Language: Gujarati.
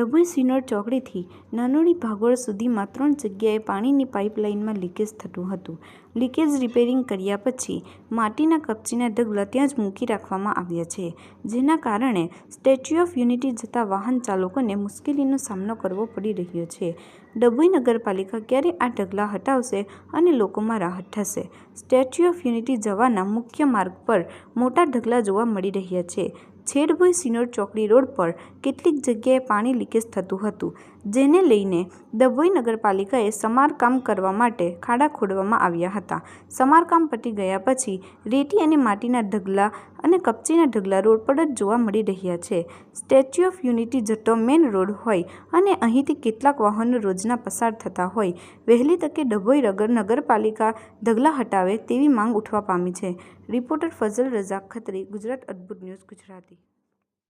ડભોઈ સિનોર ચોકડીથી નાનોડી ભાગોળ સુધીમાં 3 જગ્યાએ પાણીની પાઇપલાઇનમાં લીકેજ થતું હતું. લીકેજ રિપેરિંગ કર્યા પછી માટીના કપચીના ઢગલા ત્યાં જ મૂકી રાખવામાં આવ્યા છે, જેના કારણે સ્ટેચ્યુ ઓફ યુનિટી જતા વાહન ચાલકોને મુશ્કેલીનો સામનો કરવો પડી રહ્યો છે. ડભોઈ નગરપાલિકા ક્યારે આ ઢગલા હટાવશે અને લોકોમાં રાહત થશે? સ્ટેચ્યુ ઓફ યુનિટી જવાના મુખ્ય માર્ગ પર મોટા ઢગલા જોવા મળી રહ્યા છે. છેડભોઈ સિનોર ચોકડી રોડ પર કેટલીક જગ્યાએ પાણી લીકેજ થતું હતું, જેને લઈને ડભોઈ નગરપાલિકાએ સમારકામ કરવા માટે ખાડા ખોદવામાં આવ્યા હતા. સમારકામ પતી ગયા પછી રેતી અને માટીના ઢગલા અને કપચીના ઢગલા રોડ પર જ જોવા મળી રહ્યા છે. સ્ટેચ્યુ ઓફ યુનિટી જતો મેઇન રોડ હોય અને અહીંથી કેટલાક વાહનો રોજના પસાર થતા હોય, વહેલી તકે ડભોઈ નગરપાલિકા ઢગલા હટાવે તેવી માંગ ઉઠવા પામી છે. રિપોર્ટર ફઝલ રઝાક ખત્રી, ગુજરાત અદ્ભુત ન્યૂઝ, ગુજરાતી.